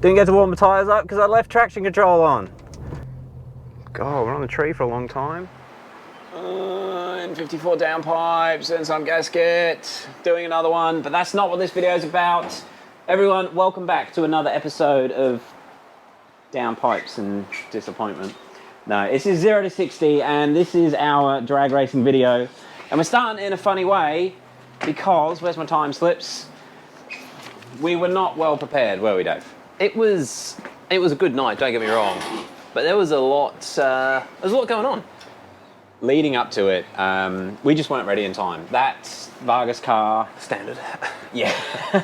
Didn't get to warm the tyres up because I left traction control on. God, we're on the tree for a long time. N54 downpipes and some gasket. Doing another one, but that's not what this video is about. Everyone, welcome back to another episode of Downpipes and Disappointment. No, this is 0 to 60 and this is our drag racing video. And we're starting in a funny way because, where's my time slips? We were not well prepared, were we, Dave? It was a good night, don't get me wrong, but there was a lot going on. Leading up to it, we just weren't ready in time. That Vargas car... Standard. Yeah.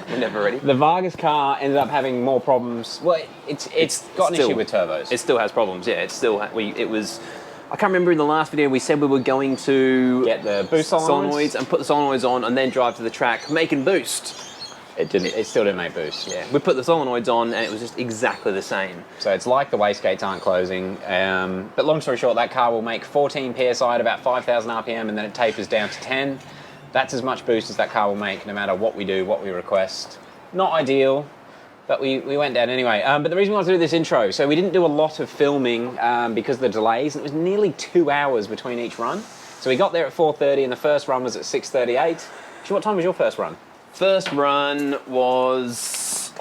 We're never ready. The Vargas car ended up having more problems. Well, it's got an issue with turbos. It still has problems, yeah. It still, I can't remember in the last video we said we were going to... Get the boost solenoids and put the solenoids on and then drive to the track, making boost. It still didn't make boost. Yeah, we put the solenoids on and it was just exactly the same. So it's like the wastegates aren't closing. But long story short, that car will make 14 PSI at about 5,000 RPM and then it tapers down to 10. That's as much boost as that car will make no matter what we do, what we request. Not ideal, but we went down anyway. But the reason we wanted to do this intro, so we didn't do a lot of filming because of the delays, and it was nearly 2 hours between each run. So we got there at 4:30 and the first run was at 6:38. What time was your first run? First run was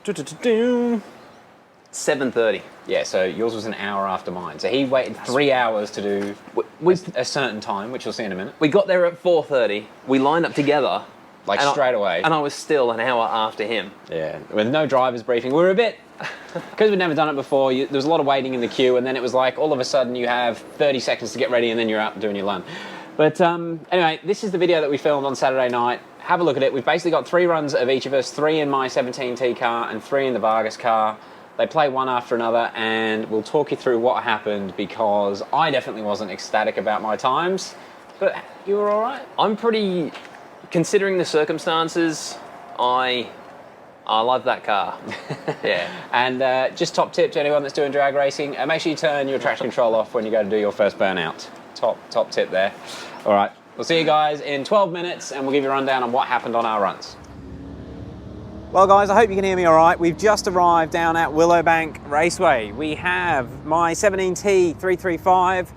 7:30. Yeah, so yours was an hour after mine. So he waited 3 hours to do a certain time, which you'll see in a minute. We got there at 4:30. We lined up together. Like straight away. And I was still an hour after him. Yeah, with no driver's briefing. We were a bit, because we'd never done it before, there was a lot of waiting in the queue, and then it was like all of a sudden you have 30 seconds to get ready and then you're out doing your run. But anyway, this is the video that we filmed on Saturday night. Have a look at it. We've basically got 3 runs of each of us, 3 in my 17T car and 3 in the Vargas car. They play one after another and we'll talk you through what happened because I definitely wasn't ecstatic about my times, but you were all right? I'm pretty, considering the circumstances, I love that car. Yeah. And just top tip to anyone that's doing drag racing, make sure you turn your traction control off when you go to do your first burnout. Top tip there. All right. We'll see you guys in 12 minutes and we'll give you a rundown on what happened on our runs. Well guys, I hope you can hear me all right. We've just arrived down at Willowbank Raceway. We have my 17T 335.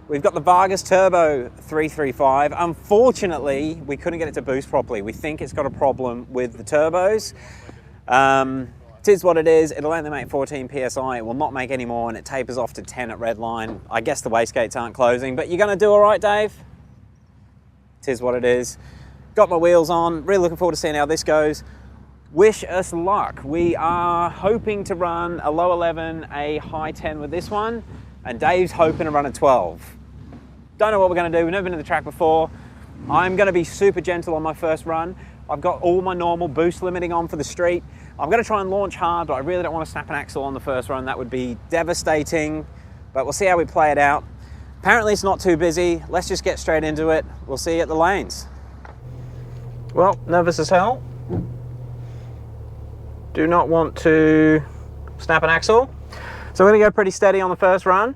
We've got the Vargas Turbo 335. Unfortunately, we couldn't get it to boost properly. We think it's got a problem with the turbos. It is what it is. It'll only make 14 PSI. It will not make any more and it tapers off to 10 at red line. I guess the wastegates aren't closing, but you're gonna do all right, Dave? It is what it is. Got my wheels on, really looking forward to seeing how this goes. Wish us luck. We are hoping to run a low 11, a high 10 with this one, and Dave's hoping to run a 12. Don't know what we're gonna do, we've never been to the track before. I'm gonna be super gentle on my first run. I've got all my normal boost limiting on for the street. I'm gonna try and launch hard, but I really don't want to snap an axle on the first run. That would be devastating, but we'll see how we play it out. Apparently it's not too busy. Let's just get straight into it. We'll see you at the lanes. Well, nervous as hell. Do not want to snap an axle. So we're gonna go pretty steady on the first run.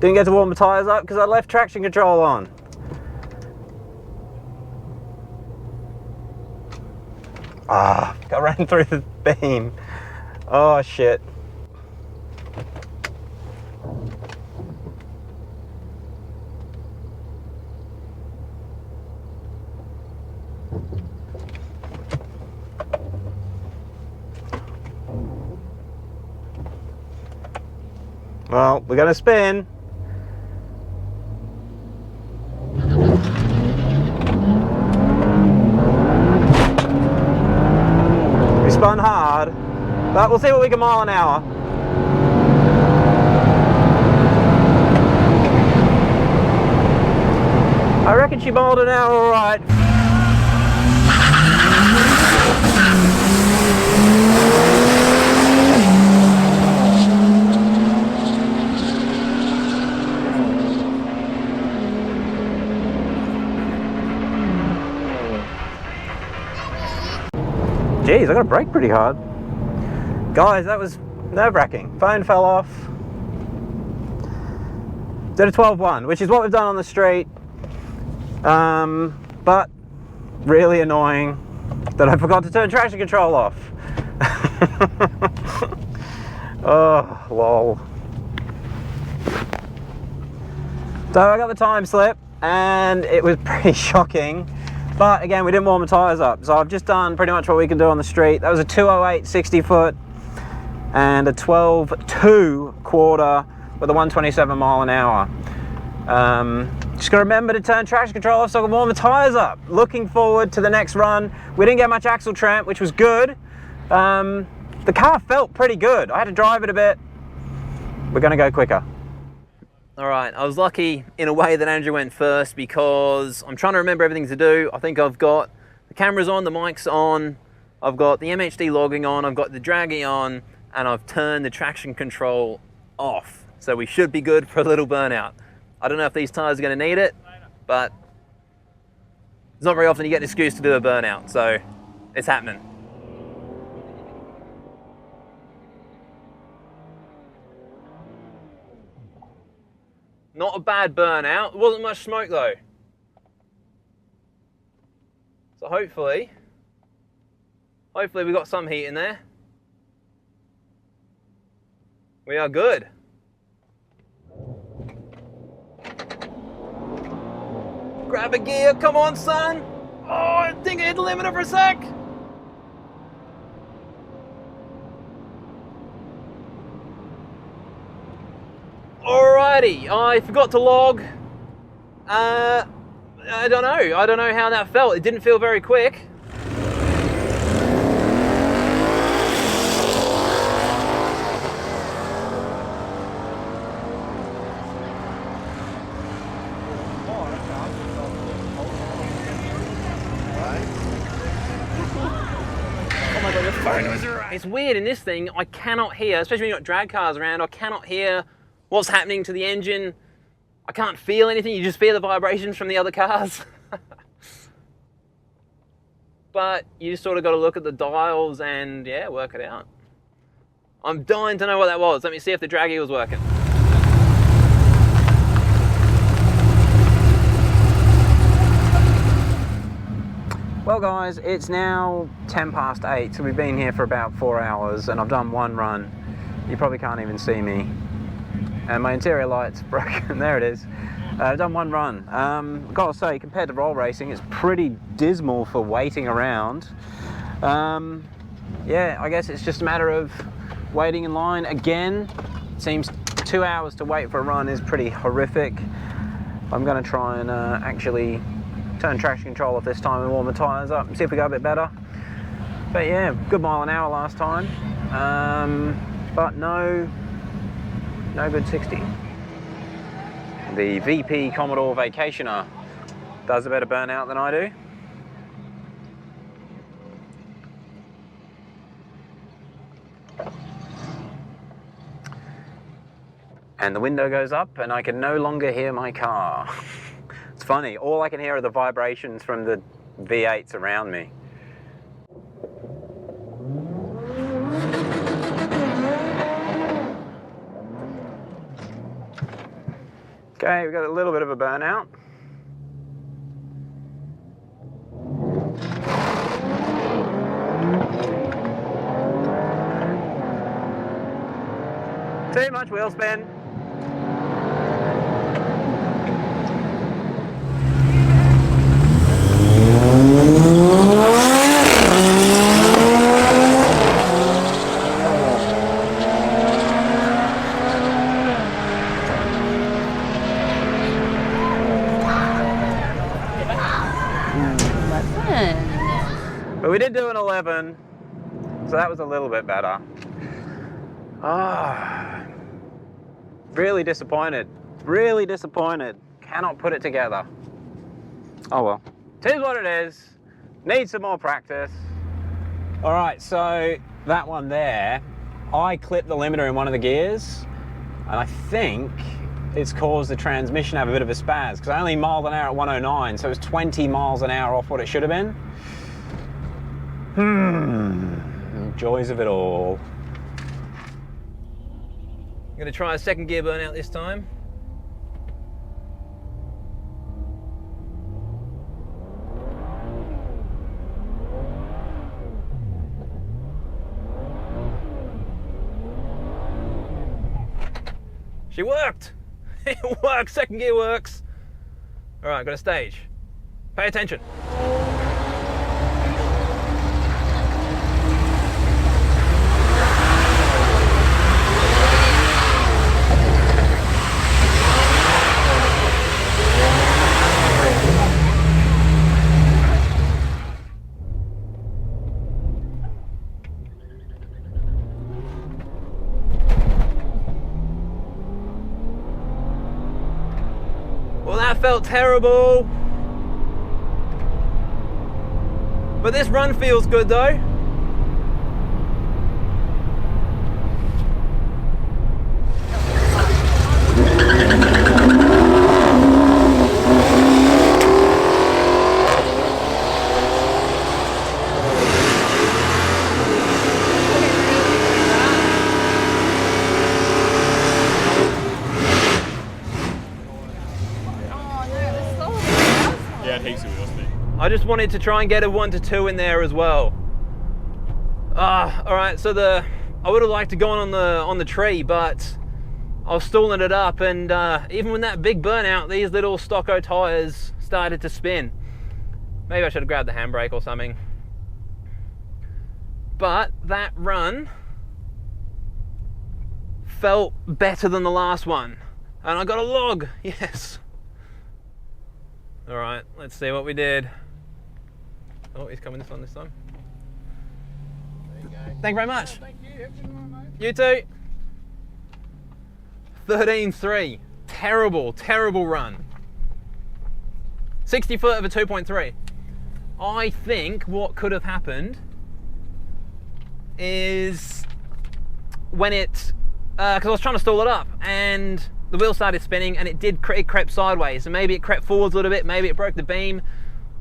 Didn't get to warm the tyres up because I left traction control on. Ah, got ran through the beam. Oh shit. Well, we're gonna spin. We spun hard, but we'll see what we can mile an hour. I reckon she miled an hour all right. Jeez, I gotta brake pretty hard. Guys, that was nerve-wracking. Phone fell off. Did a 12.1, which is what we've done on the street. But really annoying that I forgot to turn traction control off. Oh, lol. So I got the time slip and it was pretty shocking. But again, we didn't warm the tyres up. So I've just done pretty much what we can do on the street. That was a 208 60 foot and a 12.2 quarter with a 127 mile an hour. Just gotta remember to turn traction control off so I can warm the tyres up. Looking forward to the next run. We didn't get much axle tramp, which was good. The car felt pretty good. I had to drive it a bit. We're gonna go quicker. All right, I was lucky in a way that Andrew went first because I'm trying to remember everything to do. I think I've got the cameras on, the mic's on, I've got the MHD logging on, I've got the draggy on, and I've turned the traction control off. So we should be good for a little burnout. I don't know if these tyres are going to need it, but it's not very often you get an excuse to do a burnout, so it's happening. Not a bad burnout. There wasn't much smoke though. So hopefully we got some heat in there. We are good. Grab a gear, come on son. Oh, I think I hit the limiter for a sec. Alrighty, I forgot to log. I don't know how that felt. It didn't feel very quick. Oh my god, your phone was right. It's weird in this thing, I cannot hear, especially when you've got drag cars around, I cannot hear what's happening to the engine. I can't feel anything, you just feel the vibrations from the other cars. But you just sort of got to look at the dials and yeah, work it out. I'm dying to know what that was. Let me see if the draggy was working. Well guys, it's now 10 past 8, so we've been here for about 4 hours and I've done one run. You probably can't even see me. And my interior light's broken. There it is. I've done one run. I've got to say, compared to roll racing, it's pretty dismal for waiting around. Yeah, I guess it's just a matter of waiting in line. Again, it seems 2 hours to wait for a run is pretty horrific. I'm going to try and actually turn traction control off this time and warm the tyres up and see if we go a bit better. But yeah, good mile an hour last time. But no good 60. The VP Commodore Vacationer does a better burnout than I do. And the window goes up and I can no longer hear my car. It's funny, all I can hear are the vibrations from the V8s around me. Okay, we've got a little bit of a burnout. Too much wheel spin. But we did do an 11, so that was a little bit better. Ah, really disappointed. Really disappointed. Cannot put it together. Oh well. It is what it is. Need some more practice. All right, so that one there, I clipped the limiter in one of the gears, and I think it's caused the transmission to have a bit of a spaz, because I only miled an hour at 109, so it was 20 miles an hour off what it should have been. Joys of it all. going to try a second gear burnout this time. She worked! It works, second gear works. All right, got a stage. Pay attention. Well, that felt terrible. But this run feels good though. Yeah, it takes you with us, mate. I just wanted to try and get a 1 to 2 in there as well. All right, so I would have liked to go on the tree, but I was stalling it up, and even with that big burnout, these little Stocko tires started to spin. Maybe I should have grabbed the handbrake or something. But that run felt better than the last one, and I got a log. Yes. All right, let's see what we did. Oh, he's coming this one this time. There you go. Thank you very much. Thank you. Have a good one, mate. You too. 13.3. Terrible, terrible run. 60 foot of a 2.3. I think what could have happened is when it, because I was trying to stall it up and the wheel started spinning and it crept sideways, and maybe it crept forwards a little bit, maybe it broke the beam.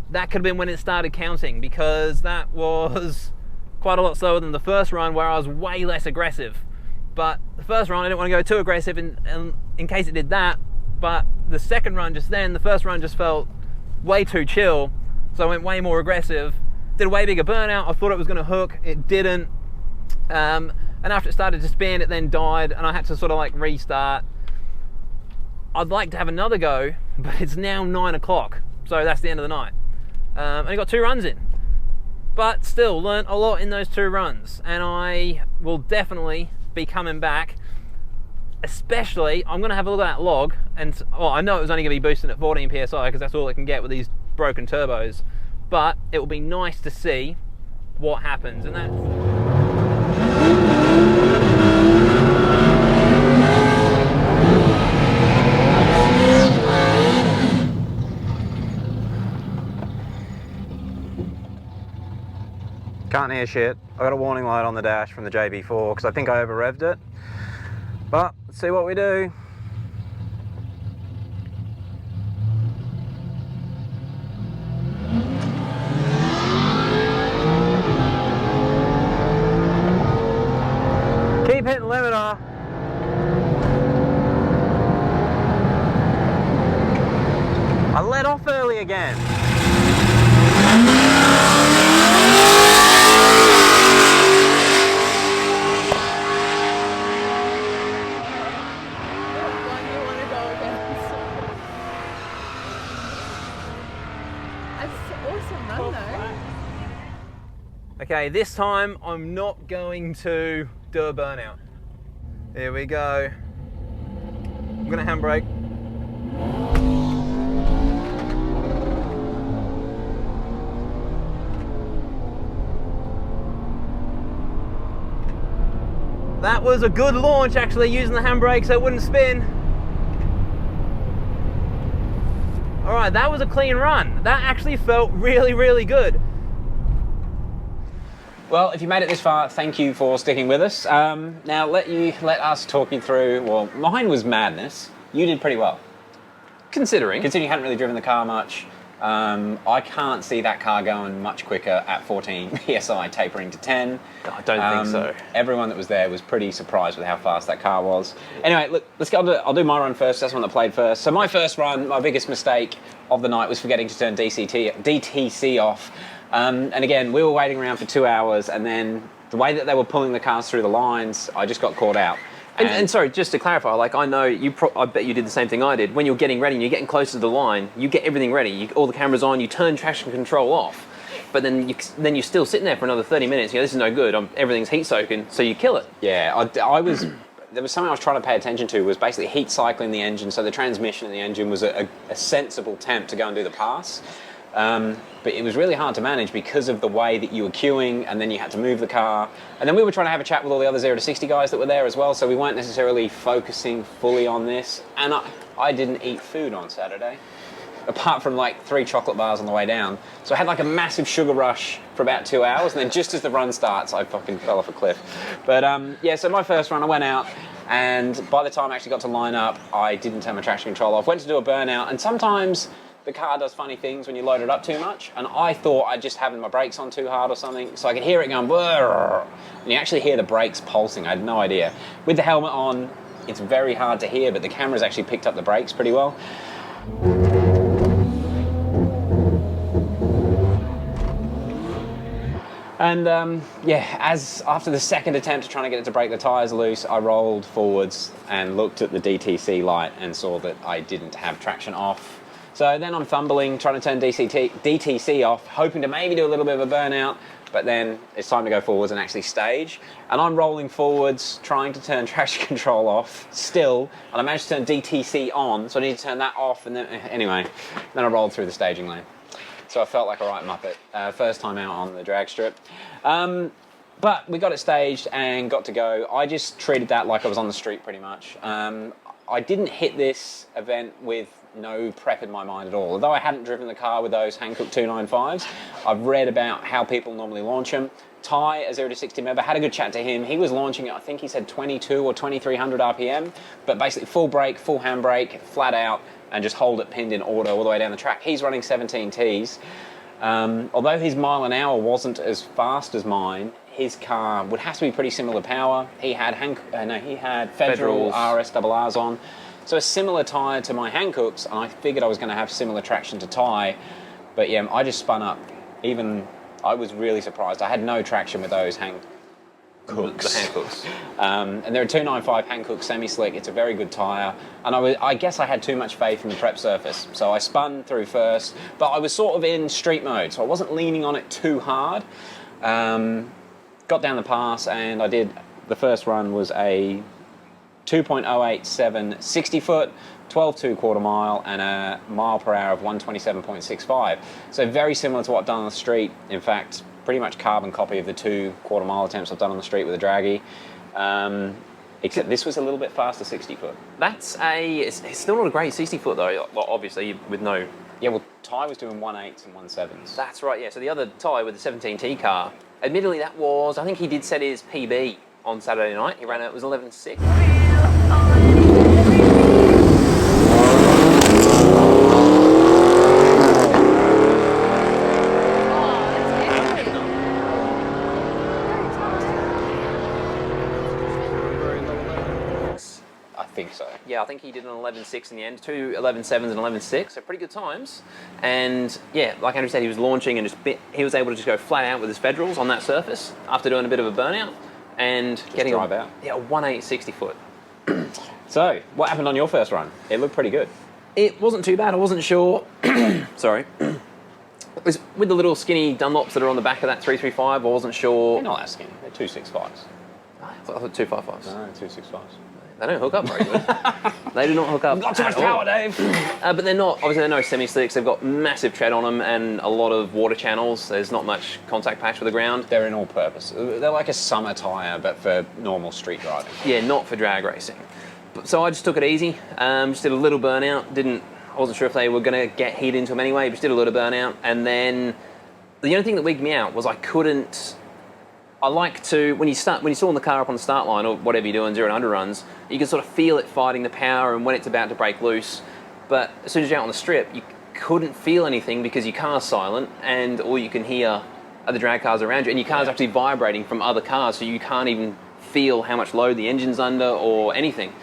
That could have been when it started counting, because that was quite a lot slower than the first run where I was way less aggressive. But the first run I didn't want to go too aggressive in case it did that, but the second run just then, the first run just felt way too chill, so I went way more aggressive, did a way bigger burnout. I thought it was going to hook, it didn't, and after it started to spin it then died and I had to sort of like restart. I'd like to have another go, but it's now 9 o'clock, so that's the end of the night. And I got 2 runs in, but still learnt a lot in those 2 runs, and I will definitely be coming back. Especially, I'm going to have a look at that log, and well, I know it was only going to be boosting at 14 psi because that's all it can get with these broken turbos, but it will be nice to see what happens, and that's... Can't hear shit. I got a warning light on the dash from the JB4 because I think I over revved it. But let's see what we do. Keep hitting limiter. I let off early again. Okay, this time I'm not going to do a burnout. Here we go. I'm gonna handbrake. That was a good launch actually, using the handbrake so it wouldn't spin. All right, that was a clean run. That actually felt really, really good. Well, if you made it this far, thank you for sticking with us. Now let us talk you through, well, mine was madness. You did pretty well. Considering you hadn't really driven the car much, I can't see that car going much quicker at 14 PSI tapering to 10. I don't think so. Everyone that was there was pretty surprised with how fast that car was. Anyway, look, let's go on to, I'll do my run first. That's the one that played first. So my first run, my biggest mistake of the night was forgetting to turn DTC off. And again, we were waiting around for 2 hours, and then the way that they were pulling the cars through the lines, I just got caught out. And sorry, just to clarify, like I know I bet you did the same thing I did. When you're getting ready and you're getting closer to the line, you get everything ready. All the cameras on, you turn traction control off, but then you're still sitting there for another 30 minutes. You go, this is no good. Everything's heat soaking, so you kill it. Yeah, I was. There was something I was trying to pay attention to, was basically heat cycling the engine, so the transmission in the engine was a sensible temp to go and do the pass. But it was really hard to manage because of the way that you were queuing, and then you had to move the car. And then we were trying to have a chat with all the other 0 to 60 guys that were there as well, so we weren't necessarily focusing fully on this. And I didn't eat food on Saturday, apart from like 3 chocolate bars on the way down. So I had like a massive sugar rush for about 2 hours, and then just as the run starts, I fucking fell off a cliff. But yeah, so my first run, I went out, and by the time I actually got to line up, I didn't turn my traction control off. Went to do a burnout, and sometimes the car does funny things when you load it up too much, and I thought I'd just having my brakes on too hard or something, so I could hear it going brrr, and you actually hear the brakes pulsing. I had no idea. With the helmet on, it's very hard to hear, but the camera's actually picked up the brakes pretty well. And yeah, as after the second attempt of trying to get it to break the tyres loose, I rolled forwards and looked at the DTC light and saw that I didn't have traction off. So then I'm fumbling, trying to turn DTC off, hoping to maybe do a little bit of a burnout, but then it's time to go forwards and actually stage. And I'm rolling forwards, trying to turn traction control off still, and I managed to turn DTC on, so I need to turn that off, and then, anyway, then I rolled through the staging lane. So I felt like a right muppet, first time out on the drag strip. But we got it staged and got to go. I just treated that like I was on the street pretty much. I didn't hit this event with no prep in my mind at all. Although I hadn't driven the car with those Hankook 295s, I've read about how people normally launch them. Ty, a 0 to 60 member, had a good chat to him. He was launching it, I think he said 22 or 2300 RPM, but basically full brake, full handbrake, flat out, and just hold it pinned in order all the way down the track. He's running 17 Ts. Although his mile an hour wasn't as fast as mine, his car would have to be pretty similar power. He had Federal RSRRs on. So a similar tyre to my Hankooks, and I figured I was going to have similar traction to Ty, but yeah, I just spun up. I was really surprised. I had no traction with those Hankooks. The Hankooks. And they're a 295 Hankook semi-slick. It's a very good tyre, and I guess I had too much faith in the prep surface, so I spun through first, but I was sort of in street mode, so I wasn't leaning on it too hard. Got down the pass, and the first run was a 2.087 60 foot, 12.2 quarter mile, and a mile per hour of 127.65. So very similar to what I've done on the street. In fact, pretty much carbon copy of the 2 quarter mile attempts I've done on the street with a draggy. Except this was a little bit faster 60 foot. It's still not a great 60 foot though, well, obviously with no... Yeah, well, Ty was doing 1.8s and 1.7s. That's right, yeah. So the other Ty with the 17T car, admittedly that was, I think he did set his PB on Saturday night. He ran it was 11.6. I think so. Yeah, I think he did an 11.6 in the end, 2 11.7s and 11.6, so pretty good times. And yeah, like Andrew said, he was launching and he was able to just go flat out with his Federals on that surface after doing a bit of a burnout and Just getting drive out. Yeah, a 1.8 60 foot. So, what happened on your first run? It looked pretty good. It wasn't too bad. I wasn't sure. Sorry. It was with the little skinny Dunlops that are on the back of that 335. I wasn't sure. They're not that skinny. They're 265s. I thought 255s. No, 265s. They don't hook up very good. They do not hook up. Not too much power, Dave. But they're not, obviously they're no semi-slicks. They've got massive tread on them and a lot of water channels. There's not much contact patch with the ground. They're in all purpose. They're like a summer tyre, but for normal street driving. Yeah, not for drag racing. So I just took it easy. Just did a little burnout. I wasn't sure if they were going to get heat into them anyway. Just did a little burnout, and then the only thing that wigged me out was I couldn't. I like to when you start in the car up on the start line or whatever you're doing 0 to 100 runs, you can sort of feel it fighting the power and when it's about to break loose. But as soon as you're out on the strip, you couldn't feel anything because your car's silent and all you can hear are the drag cars around you, and your car's actually vibrating from other cars, so you can't even feel how much load the engine's under or anything.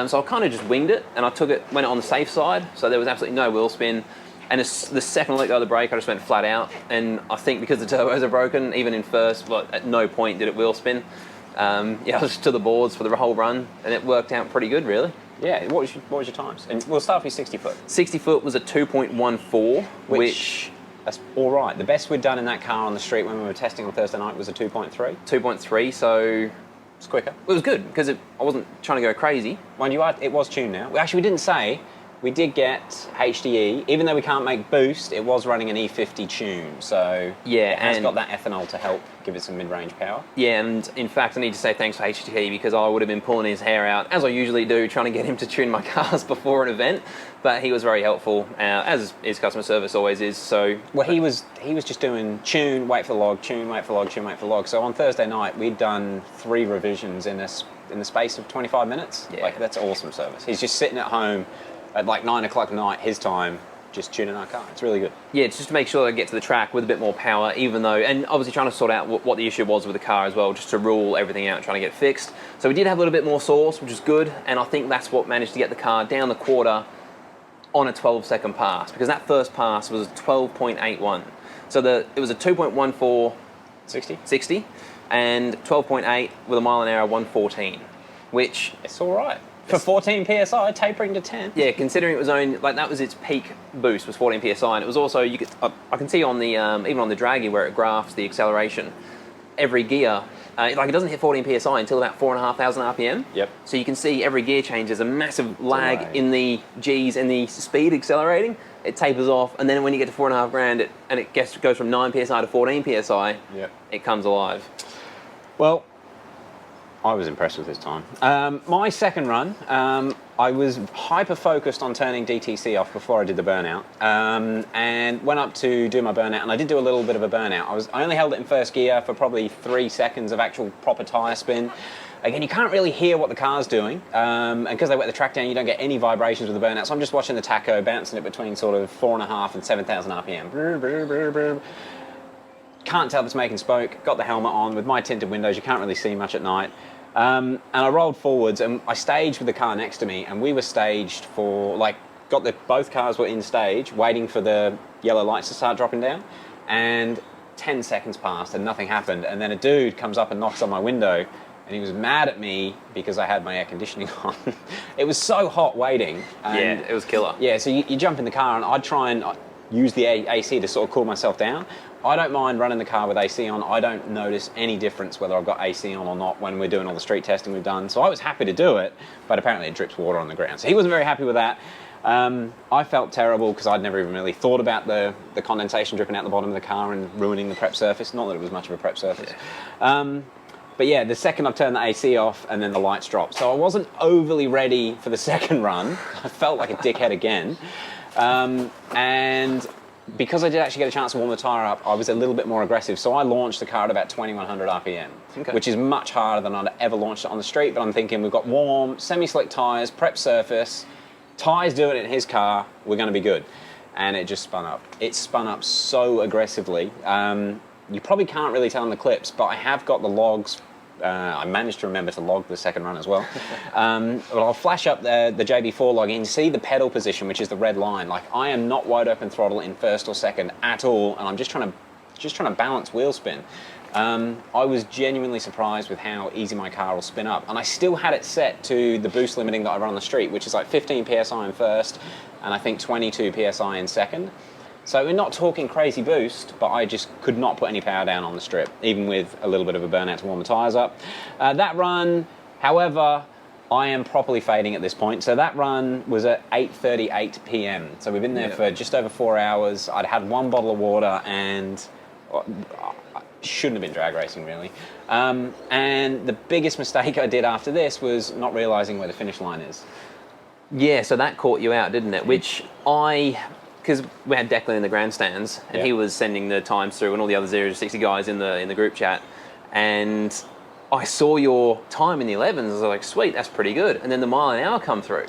So I kind of just winged it, and I went on the safe side, so there was absolutely no wheel spin. And the second I let go of the brake, I just went flat out. And I think because the turbos are broken, even in first, at no point did it wheel spin. I was just to the boards for the whole run, and it worked out pretty good, really. Yeah, what was your times? And we'll start with 60 foot. 60 foot was a 2.14, which that's all right. The best we'd done in that car on the street when we were testing on Thursday night was a 2.3. 2.3, so it's quicker. It was good because I wasn't trying to go crazy. Mind you, it was tuned now. Actually, we didn't say. We did get HDE, even though we can't make boost, it was running an E50 tune, so yeah, it has got that ethanol to help give it some mid-range power. Yeah, and in fact, I need to say thanks to HDE because I would have been pulling his hair out, as I usually do, trying to get him to tune my cars before an event, but he was very helpful, as his customer service always is, so... Well, he was just doing tune, wait for the log, tune, wait for the log, tune, wait for the log. So on Thursday night, we'd done 3 revisions in the space of 25 minutes. Yeah. Like, that's awesome service. He's just sitting at home at like 9 o'clock at night, his time, just tuning our car. It's really good. Yeah, it's just to make sure I get to the track with a bit more power, even though, and obviously trying to sort out what the issue was with the car as well, just to rule everything out, trying to get it fixed. So we did have a little bit more sauce, which is good, and I think that's what managed to get the car down the quarter on a 12-second pass, because that first pass was 12.81. So it was a 2.14 60, and 12.8 with a mile an hour 114, which... It's all right. For 14 PSI, tapering to 10. Yeah, considering it was only, that was its peak boost, was 14 PSI, and it was also, I can see on the, even on the Draggy where it graphs the acceleration, every gear, it doesn't hit 14 PSI until about 4,500 RPM. Yep. So you can see every gear change, there's a massive lag in the Gs and the speed accelerating. It tapers off, and then when you get to 4.5 grand, it goes from 9 PSI to 14 PSI, yep. It comes alive. Well, I was impressed with his time. My second run, I was hyper-focused on turning DTC off before I did the burnout, and went up to do my burnout, and I did do a little bit of a burnout. I only held it in first gear for probably 3 seconds of actual proper tyre spin. Again, you can't really hear what the car's doing, and because they wet the track down, you don't get any vibrations with the burnout, so I'm just watching the tacho, bouncing it between sort of 4.5 and 7,000 RPM. Brr, brr, brr, brr. Can't tell if it's making smoke, got the helmet on, with my tinted windows, you can't really see much at night. And I rolled forwards, and I staged with the car next to me, and we were staged for, both cars were in stage, waiting for the yellow lights to start dropping down, and 10 seconds passed and nothing happened, and then a dude comes up and knocks on my window, and he was mad at me because I had my air conditioning on. It was so hot waiting. And it was killer. Yeah, so you jump in the car, and I'd try and use the AC to sort of cool myself down. I don't mind running the car with AC on. I don't notice any difference whether I've got AC on or not when we're doing all the street testing we've done. So I was happy to do it, but apparently it drips water on the ground. So he wasn't very happy with that. I felt terrible because I'd never even really thought about the condensation dripping out the bottom of the car and ruining the prep surface. Not that it was much of a prep surface. Yeah. But yeah, the second I turned the AC off and then the lights dropped. So I wasn't overly ready for the second run. I felt like a dickhead again. And because I did actually get a chance to warm the tyre up, I was a little bit more aggressive. So I launched the car at about 2,100 RPM, which is much harder than I'd ever launched it on the street. But I'm thinking we've got warm, semi-slick tyres, prep surface, Ty's doing it in his car, we're going to be good. And it just spun up. It spun up so aggressively. You probably can't really tell in the clips, but I have got the logs. I managed to remember to log the second run as well. But I'll flash up the JB4 log and see the pedal position, which is the red line. Like, I am not wide open throttle in first or second at all, and I'm just trying to balance wheel spin. I was genuinely surprised with how easy my car will spin up, and I still had it set to the boost limiting that I run on the street, which is like 15 PSI in first, and I think 22 PSI in second. So we're not talking crazy boost, but I just could not put any power down on the strip, even with a little bit of a burnout to warm the tyres up. That run, however, I am properly fading at this point. So that run was at 8:38 p.m. So we've been there for just over 4 hours. I'd had 1 bottle of water and shouldn't have been drag racing, really. And the biggest mistake I did after this was not realising where the finish line is. Yeah, so that caught you out, didn't it? Which because we had Declan in the grandstands, and he was sending the times through, and all the other 0 to 60 guys in the group chat, and I saw your time in the 11s. I was like, sweet, that's pretty good. And then the mile an hour come through.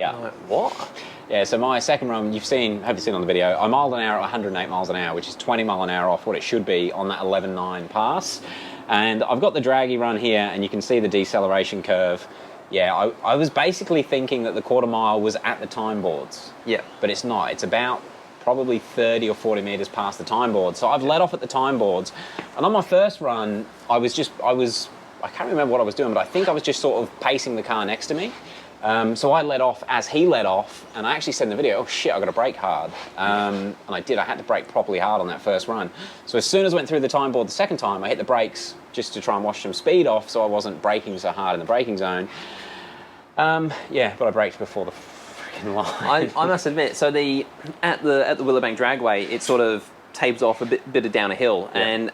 Yeah. I'm like, what? Yeah, so my second run, hope you've seen on the video, I miled an hour at 108 miles an hour, which is 20 mile an hour off what it should be on that 11.9 pass. And I've got the draggy run here, and you can see the deceleration curve. Yeah, I was basically thinking that the quarter mile was at the time boards. Yeah. But it's not. It's about probably 30 or 40 metres past the time board. So I've let off at the time boards. And on my first run, I can't remember what I was doing, but I think I was just sort of pacing the car next to me. So I let off as he let off, and I actually said in the video, oh shit, I've got to brake hard. And I did. I had to brake properly hard on that first run. So as soon as I went through the time board the second time, I hit the brakes just to try and wash some speed off so I wasn't braking so hard in the braking zone. Yeah, but I braked before the freaking line. I must admit, so at the Willowbank Dragway, it sort of tapers off a bit down a hill, yeah. and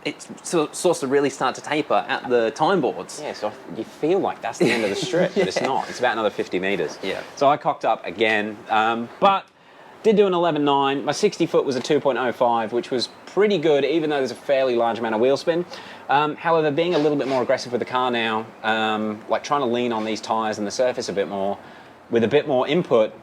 it starts to really start to taper at the time boards. Yeah, so you feel like that's the end of the strip, but it's not. It's about another 50 metres. Yeah. So I cocked up again, but did do an 11.9. My 60 foot was a 2.05, which was pretty good, even though there's a fairly large amount of wheel spin. However, being a little bit more aggressive with the car now, like trying to lean on these tyres and the surface a bit more, with a bit more input,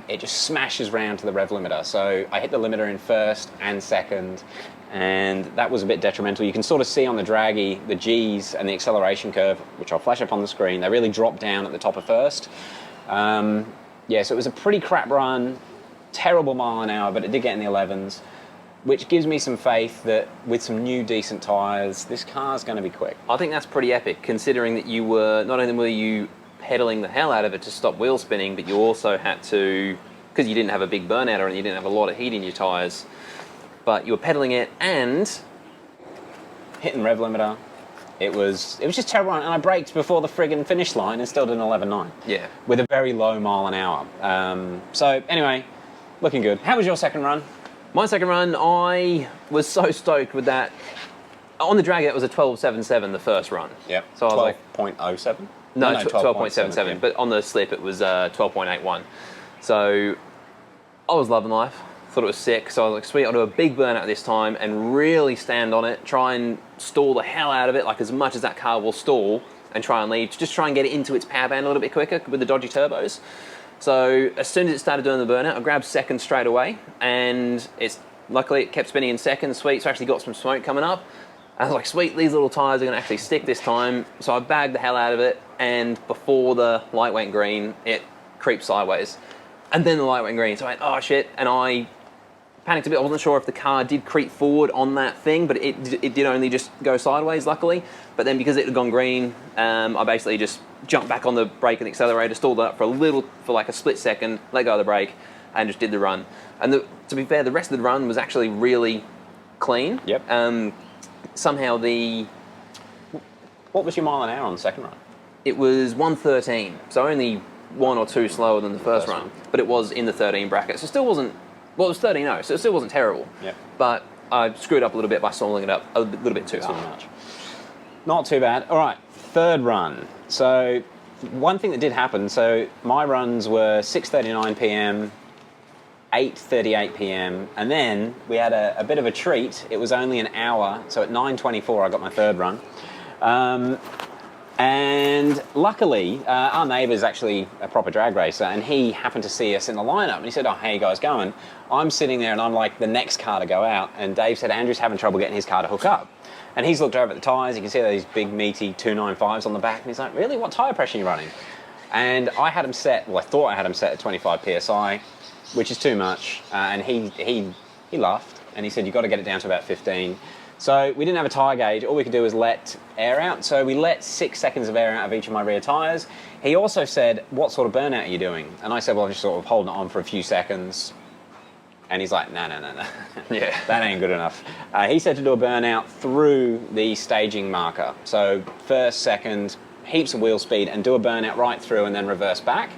it just smashes round to the rev limiter. So I hit the limiter in first and second, and that was a bit detrimental. You can sort of see on the draggy, the G's and the acceleration curve, which I'll flash up on the screen, they really drop down at the top of first. Yeah, so it was a pretty crap run, terrible mile an hour, but it did get in the 11s, which gives me some faith that with some new decent tyres, this car's going to be quick. I think that's pretty epic, considering that you were, not only were you pedaling the hell out of it to stop wheel spinning, but you also had to, because you didn't have a big burnout and you didn't have a lot of heat in your tyres, but you were pedaling it and hitting rev limiter. It was just terrible, and I braked before the friggin' finish line and still did an 11.9. Yeah. With a very low mile an hour. So anyway, looking good. How was your second run? My second run, I was so stoked with that. On the drag, that was a 12.77 the first run. Yep. So I was like 12.07? No, 12.77, yeah. But on the slip it was 12.81. So I was loving life, thought it was sick, so I was like, sweet, I'll do a big burnout this time and really stand on it, try and stall the hell out of it, like as much as that car will stall, and try and leave, just try and get it into its power band a little bit quicker with the dodgy turbos. So as soon as it started doing the burnout, I grabbed second straight away, and luckily it kept spinning in second, sweet, so I actually got some smoke coming up. I was like, sweet, these little tyres are going to actually stick this time. So I bagged the hell out of it, and before the light went green, it creeped sideways. And then the light went green, so I went, oh shit, and I panicked a bit. I wasn't sure if the car did creep forward on that thing, but it did only just go sideways, luckily. But then because it had gone green, I basically just jumped back on the brake and the accelerator, stalled it up for like a split second, let go of the brake, and just did the run. And to be fair, the rest of the run was actually really clean. Yep. Somehow What was your mile an hour on the second run? it was 113, so only 1 or 2 slower than the first run, but it was in the 13 bracket, so it still wasn't, well, it was 13.0, so it still wasn't terrible. Yep. But I screwed up a little bit by stalling it up a little bit too hard. much. Not too bad. All right, third run. So one thing that did happen, so my runs were 6:39 p.m, 8:38 p.m, and then we had a bit of a treat. It was only an hour, so at 9:24 I got my third run. And luckily, our neighbour's actually a proper drag racer, and he happened to see us in the lineup, and he said, oh, how you guys going? I'm sitting there, and I'm like the next car to go out, and Dave said, Andrew's having trouble getting his car to hook up. And he's looked over at the tyres, you can see these big meaty 295s on the back, and he's like, really, what tyre pressure are you running? And I had him set, well, I thought I had him set at 25 PSI, which is too much, and he laughed, and he said, you've got to get it down to about 15. So we didn't have a tyre gauge, all we could do was let air out. So we let 6 seconds of air out of each of my rear tyres. He also said, what sort of burnout are you doing? And I said, well, I'm just sort of holding it on for a few seconds. And he's like, no. Yeah. That ain't good enough. He said to do a burnout through the staging marker. So first, second, heaps of wheel speed, and do a burnout right through and then reverse back.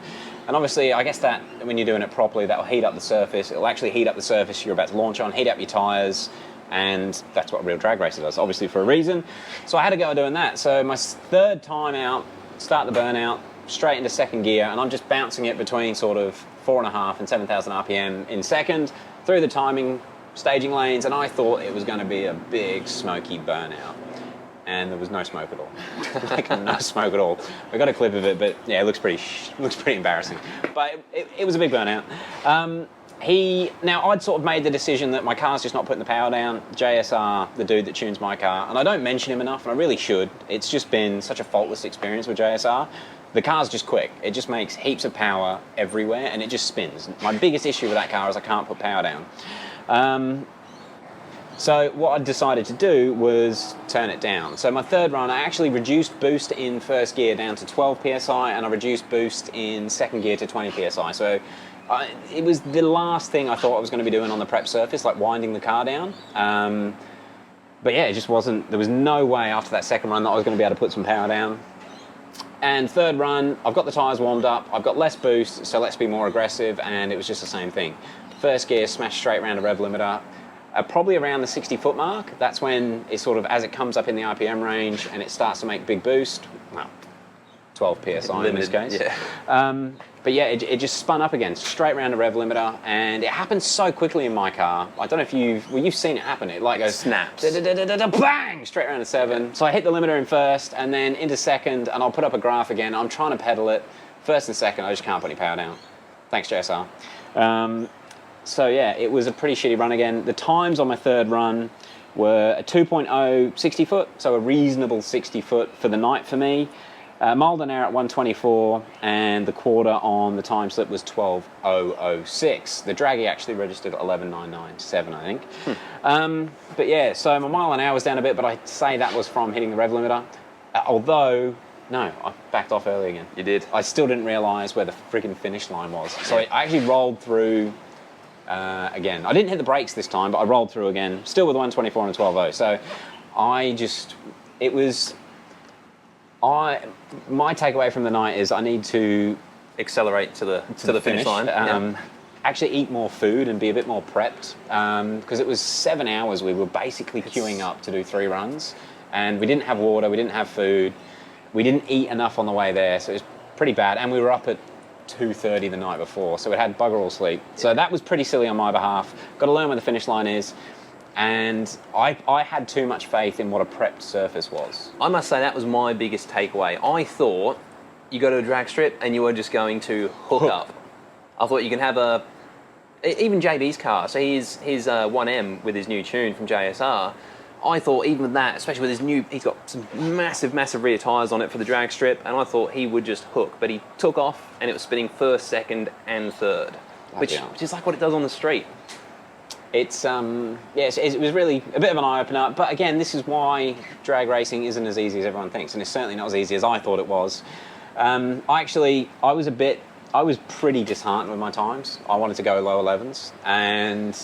And obviously, I guess that when you're doing it properly, that will heat up the surface. It'll actually heat up the surface you're about to launch on, heat up your tyres, and that's what a real drag racer does, obviously for a reason. So I had to go doing that. So my third time out, start the burnout, straight into second gear, and I'm just bouncing it between sort of 4.5 and 7,000 RPM in second, through the timing, staging lanes, and I thought it was going to be a big, smoky burnout. and there was no smoke at all. Like, no smoke at all. I got a clip of it, but yeah, it looks pretty embarrassing. But it was a big burnout. Now, I'd sort of made the decision that my car's just not putting the power down. JSR, the dude that tunes my car, and I don't mention him enough, and I really should. It's just been such a faultless experience with JSR. The car's just quick. It just makes heaps of power everywhere, and it just spins. My biggest issue with that car is I can't put power down. So what I decided to do was turn it down. So my third run, I actually reduced boost in first gear down to 12 PSI, and I reduced boost in second gear to 20 PSI. So it was the last thing I thought I was going to be doing on the prep surface, like winding the car down. But yeah, it just wasn't, there was no way after that second run that I was going to be able to put some power down. And third run, I've got the tyres warmed up, I've got less boost, so let's be more aggressive, and it was just the same thing. First gear, smashed straight around a rev limiter. Probably around the 60-foot mark, that's when it sort of, as it comes up in the RPM range and it starts to make big boost, well, 12 PSI in this case. Yeah. But yeah, it just spun up again, straight around the rev limiter, and it happens so quickly in my car. I don't know if you've seen it happen. It like goes snaps, bang, straight around to 7. So I hit the limiter in first, and then into second, and I'll put up a graph again. I'm trying to pedal it. First and second, I just can't put any power down. Thanks, JSR. So yeah, it was a pretty shitty run again. The times on my third run were a 2.0 60 foot, so a reasonable 60 foot for the night for me. Mild and air at 124, and the quarter on the time slip was 12.006. The draggy actually registered 11.997, I think. But yeah, so my mile an hour was down a bit, but I'd say that was from hitting the rev limiter. Although, no, I backed off early again. You did? I still didn't realise where the friggin' finish line was. So I actually rolled through again. I didn't hit the brakes this time, but I rolled through again, still with 124 and 12.0. So my takeaway from the night is I need to accelerate to the finish line. Actually eat more food and be a bit more prepped, because it was 7 hours we were basically queuing up to do 3 runs, and we didn't have water, we didn't have food, we didn't eat enough on the way there, so it was pretty bad, and we were up at 2:30 the night before, so it had bugger all sleep. So that was pretty silly on my behalf. Got to learn where the finish line is. And I had too much faith in what a prepped surface was. I must say that was my biggest takeaway. I thought you go to a drag strip and you were just going to hook up. I thought you can have even JB's car, so his 1M with his new tune from JSR, I thought even with that, especially with he's got some massive rear tyres on it for the drag strip, and I thought he would just hook, but he took off and it was spinning first, second and third, which is like what it does on the street. It's it was really a bit of an eye-opener, but again, this is why drag racing isn't as easy as everyone thinks, and it's certainly not as easy as I thought it was. I was pretty disheartened with my times. I wanted to go low 11s, and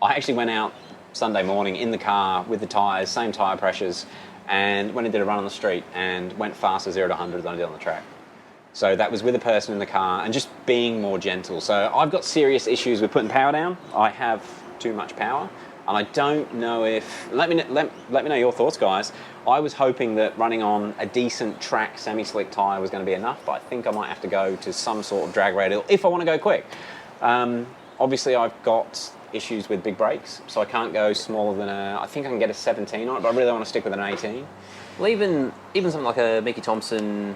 I actually went out Sunday morning in the car with the tyres, same tyre pressures, and went and did a run on the street and went faster 0 to 100 than I did on the track. So that was with a person in the car and just being more gentle. So I've got serious issues with putting power down. I have too much power, and I don't know if... Let me know your thoughts, guys. I was hoping that running on a decent track semi-slick tyre was going to be enough, but I think I might have to go to some sort of drag radial if I want to go quick. Obviously, I've got issues with big brakes, so I can't go smaller than I think I can get a 17 on it, but I really want to stick with an 18. Well, even something like a Mickey Thompson...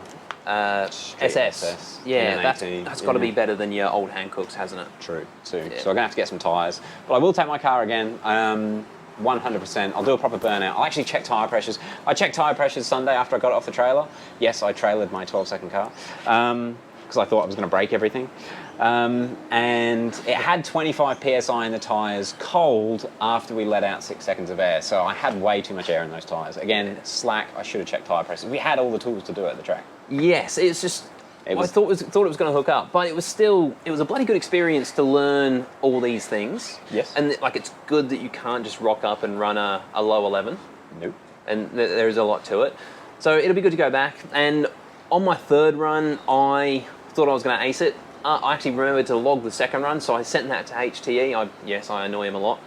SS. Yeah, that's got to be better than your old Hancooks, hasn't it? True, too. Yeah. So I'm going to have to get some tyres. But I will take my car again, 100%. I'll do a proper burnout. I'll actually check tyre pressures. I checked tyre pressures Sunday after I got it off the trailer. Yes, I trailered my 12-second car because I thought I was going to break everything. And it had 25 PSI in the tyres cold after we let out 6 seconds of air. So I had way too much air in those tyres. Again, slack, I should have checked tyre pressures. We had all the tools to do it at the track. Yes, I thought it was going to hook up, but it was a bloody good experience to learn all these things. Yes. And it's good that you can't just rock up and run a low 11. Nope. And there is a lot to it. So it'll be good to go back. And on my third run, I thought I was going to ace it. I actually remembered to log the second run, so I sent that to HTE. I annoy him a lot.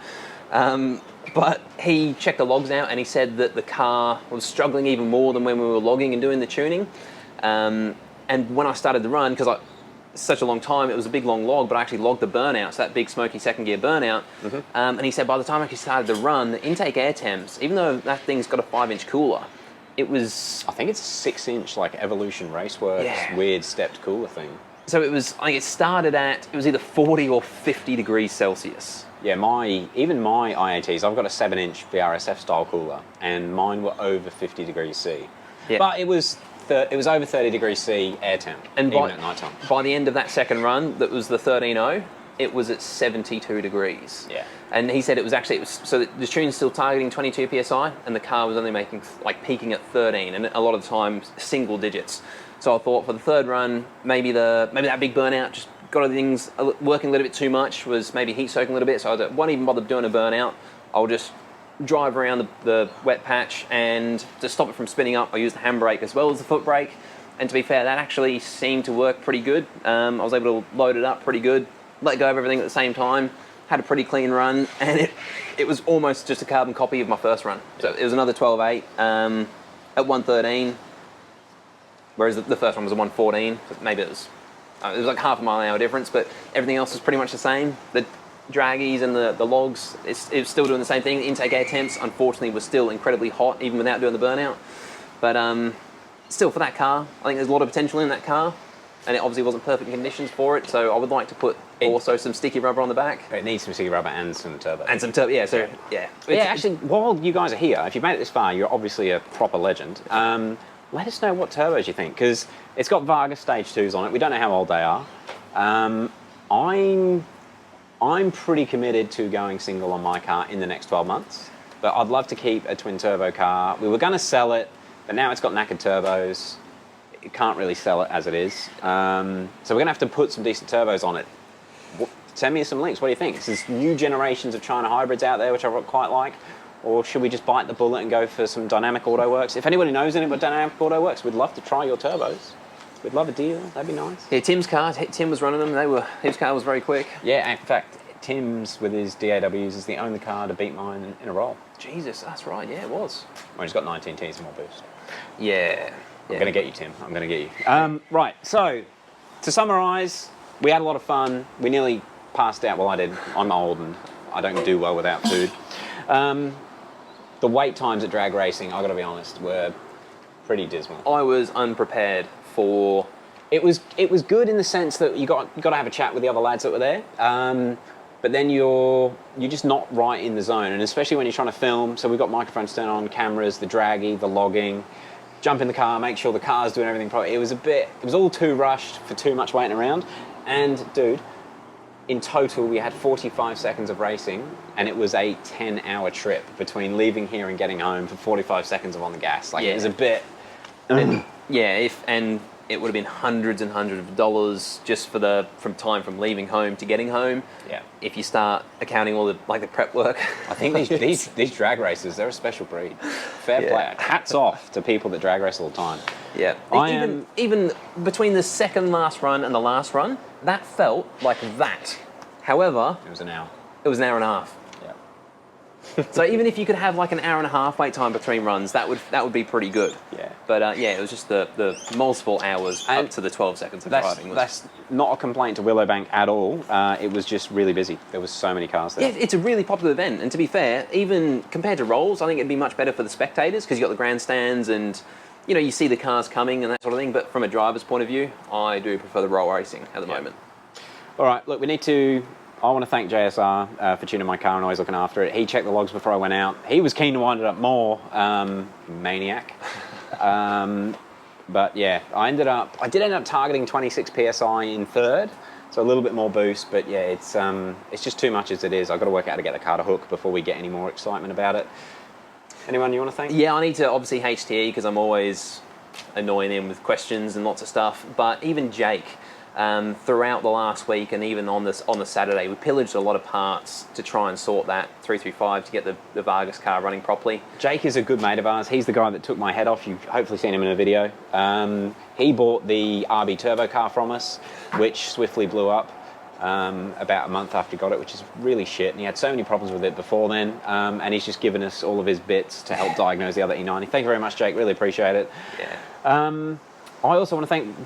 But he checked the logs out and he said that the car was struggling even more than when we were logging and doing the tuning. And when I started the run, because such a long time. It was a big long log, but I actually logged the burnout, so that big smoky second gear burnout. And he said by the time I actually started the run, the intake air temps, even though that thing's got a 5-inch cooler, it was... I think it's a 6-inch like Evolution Raceworks weird stepped cooler thing. So it was, I think it started at, it was either 40 or 50 degrees Celsius. Yeah, even my IATs, I've got a 7-inch VRSF style cooler, and mine were over 50 degrees C. Yeah. But it was over 30 degrees C air temp, and even at night time. By the end of that second run, that was the 13.0, it was at 72 degrees. Yeah. And he said so the tune's still targeting 22 PSI, and the car was only peaking at 13, and a lot of the time single digits. So I thought for the third run, maybe that big burnout just got things working a little bit too much, was maybe heat soaking a little bit, so I won't even bother doing a burnout. I'll just drive around the wet patch, and to stop it from spinning up, I used the handbrake as well as the foot brake. And to be fair, that actually seemed to work pretty good. I was able to load it up pretty good, let go of everything at the same time, had a pretty clean run, and it was almost just a carbon copy of my first run. So it was another 12.8 at 113, whereas the first one was a 114. So maybe it was like half a mile an hour difference, but everything else was pretty much the same. The draggies and the logs, it's still doing the same thing. The intake air temps, unfortunately, was still incredibly hot, even without doing the burnout. But still, for that car, I think there's a lot of potential in that car, and it obviously wasn't perfect conditions for it, so I would like to put also some sticky rubber on the back. It needs some sticky rubber and some turbo. And some turbo, yeah, so, yeah. Actually, while you guys are here, if you've made it this far, you're obviously a proper legend. Let us know what turbos you think, because it's got Vargas Stage 2s on it. We don't know how old they are. I'm pretty committed to going single on my car in the next 12 months, but I'd love to keep a twin turbo car. We were going to sell it, but now it's got knackered turbos. You can't really sell it as it is. So we're going to have to put some decent turbos on it. Send me some links. What do you think? There's new generations of China hybrids out there, which I quite like. Or should we just bite the bullet and go for some dynamic auto works? If anybody knows anything about dynamic auto works, we'd love to try your turbos. We'd love a deal. That'd be nice. Yeah, Tim's car. Tim was running them. His car was very quick. Yeah, in fact, Tim's with his DAWs is the only car to beat mine in a roll. Jesus, that's right. Yeah, it was. Well, he's got 19 Ts and more boost. Yeah. I'm going to get you, Tim. I'm going to get you. Right, so to summarise, we had a lot of fun. We nearly passed out. Well, I did. I'm old and I don't do well without food. The wait times at drag racing, I've got to be honest, were pretty dismal. I was unprepared for... It was good in the sense that you got to have a chat with the other lads that were there. But then you're just not right in the zone, and especially when you're trying to film. So we've got microphones turned on, cameras, the draggy, the logging. Jump in the car, make sure the car's doing everything properly. It was all too rushed for too much waiting around. And dude, in total we had 45 seconds of racing, and it was a 10-hour trip between leaving here and getting home for 45 seconds of on the gas. Like, yeah. It was a bit... And it would have been hundreds and hundreds of dollars just from leaving home to getting home. Yeah. If you start accounting all the prep work. I think these drag racers, they're a special breed. Fair play. Hats off to people that drag race all the time. Yeah. Even between the second last run and the last run, that felt like that. However, it was an hour. It was an hour and a half. Yeah. So even if you could have like an hour and a half wait time between runs, that would be pretty good. Yeah. But it was just the multiple hours and up to the 12 seconds of driving. That's not a complaint to Willowbank at all. It was just really busy. There was so many cars there. Yeah, it's a really popular event, and to be fair, even compared to Rolls, I think it'd be much better for the spectators because you got the grandstands and you see the cars coming and that sort of thing. But from a driver's point of view, I do prefer the roll racing at the moment. All right, look, I want to thank JSR for tuning my car and always looking after it. He checked the logs before I went out. He was keen to wind it up more, maniac. But yeah, I did end up targeting 26 PSI in third, so a little bit more boost, but yeah, it's just too much as it is. I've got to work out how to get the car to hook before we get any more excitement about it. Anyone you want to thank? Yeah, I need to obviously HTE because I'm always annoying him with questions and lots of stuff, but even Jake, throughout the last week and even on the Saturday, we pillaged a lot of parts to try and sort that 335 to get the Vargas car running properly. Jake is a good mate of ours. He's the guy that took my head off. You've hopefully seen him in a video. He bought the RB turbo car from us, which swiftly blew up about a month after he got it, which is really shit. And he had so many problems with it before then, and he's just given us all of his bits to help diagnose the other E90. Thank you very much, Jake. Really appreciate it. Yeah. I also want to thank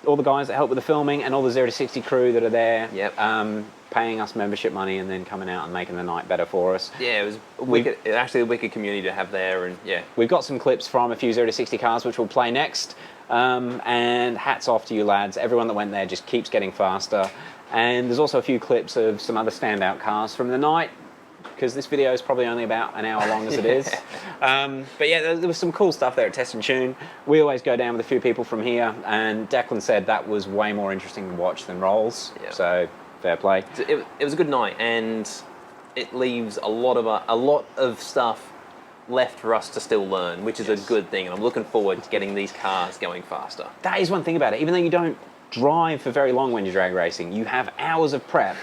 all the guys that help with the filming and all the 0 to 60 crew that are there. Yep. Paying us membership money and then coming out and making the night better for us. Yeah, it was actually a wicked community to have there, and yeah. We've got some clips from a few 0 to 60 cars which we'll play next. And hats off to you lads. Everyone that went there just keeps getting faster. And there's also a few clips of some other standout cars from the night, because this video is probably only about an hour long as it is. But yeah, there was some cool stuff there at Test and Tune. We always go down with a few people from here, and Declan said that was way more interesting to watch than Rolls. Yeah. So fair play. It was a good night, and it leaves a lot of stuff left for us to still learn, which is a good thing. And I'm looking forward to getting these cars going faster. That is one thing about it. Even though you don't drive for very long when you're drag racing, you have hours of prep.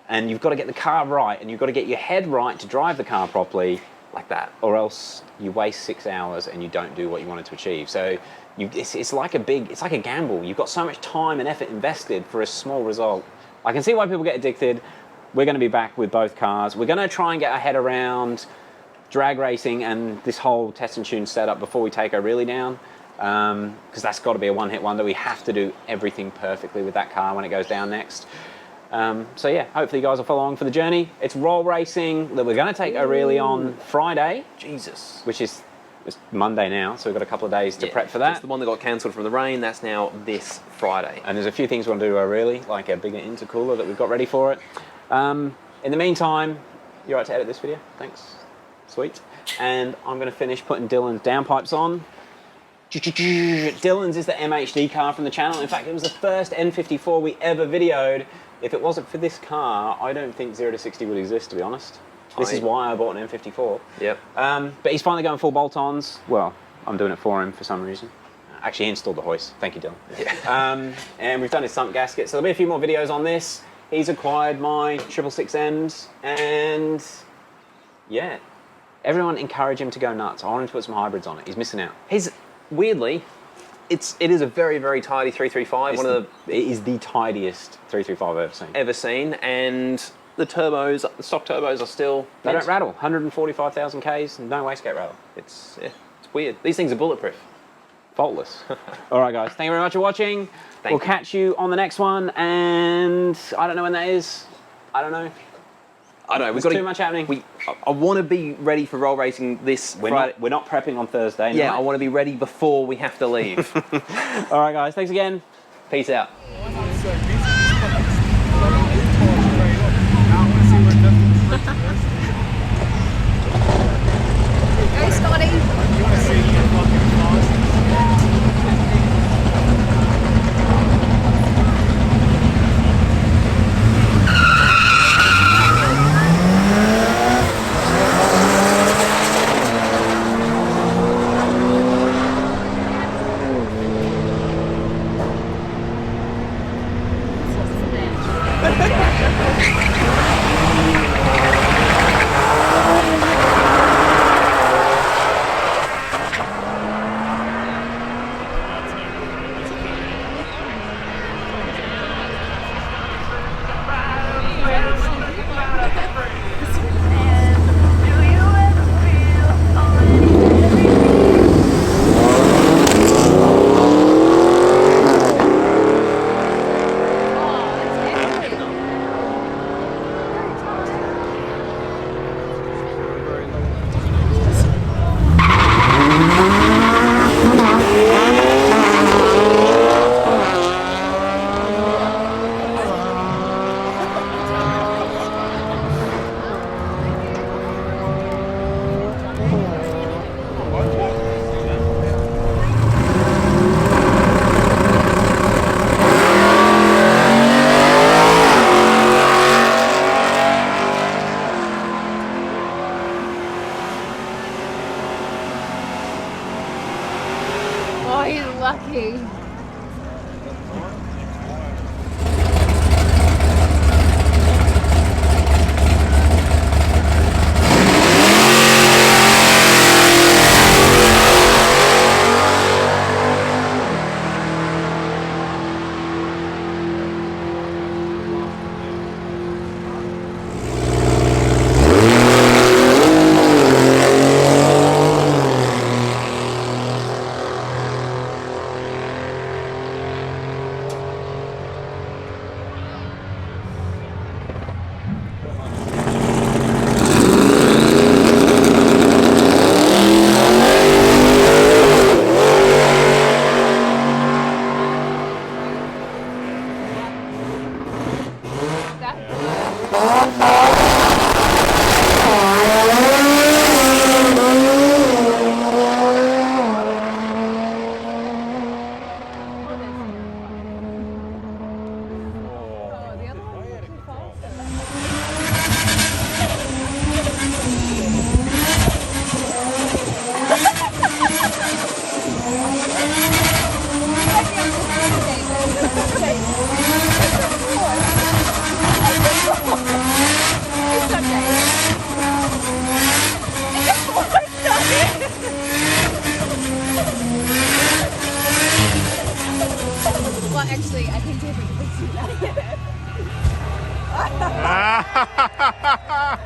And you've got to get the car right, and you've got to get your head right to drive the car properly, Like that. or else you waste 6 hours and you don't do what you wanted to achieve. So it's like a gamble. You've got so much time and effort invested for a small result. I can see why people get addicted. We're going to be back with both cars. We're going to try and get our head around drag racing and this whole Test and Tune setup before we take her really down, because that's got to be a one-hit wonder. We have to do everything perfectly with that car when it goes down next. So yeah, hopefully you guys will follow along for the journey. It's roll racing that we're going to take O'Reilly on Friday. Jesus. Which is it's Monday now, so we've got a couple of days to prep for that. It's the one that got cancelled from the rain. That's now this Friday. And there's a few things we want to do to O'Reilly, like a bigger intercooler that we've got ready for it. In the meantime, you're right to edit this video? Thanks. Sweet. And I'm going to finish putting Dylan's downpipes on. Dylan's is the MHD car from the channel. In fact, it was the first N54 we ever videoed. If it wasn't for this car, I don't think 0 to 60 would exist, to be honest. This is why I bought an N54. Yep. But he's finally going full bolt-ons. Well, I'm doing it for him for some reason. Actually, he installed the hoist. Thank you, Dylan. Yeah. And we've done his sump gasket. So there'll be a few more videos on this. He's acquired my 666Ms. And yeah, everyone encourage him to go nuts. I want him to put some hybrids on it. He's missing out. Weirdly, it is a very, very tidy 335. It is the tidiest 335 I've ever seen. And the stock turbos are still... They don't rattle. 145,000 Ks, no wastegate rattle. It's weird. These things are bulletproof. Faultless. All right, guys. Thank you very much for watching. We'll catch you on the next one. And I don't know when that is. I don't know. We've got too much happening. I want to be ready for roll racing this Friday. We're not prepping on Thursday. Yeah, I want to be ready before we have to leave. All right, guys. Thanks again. Peace out. Go, Scotty. Oh, you're lucky. Ah.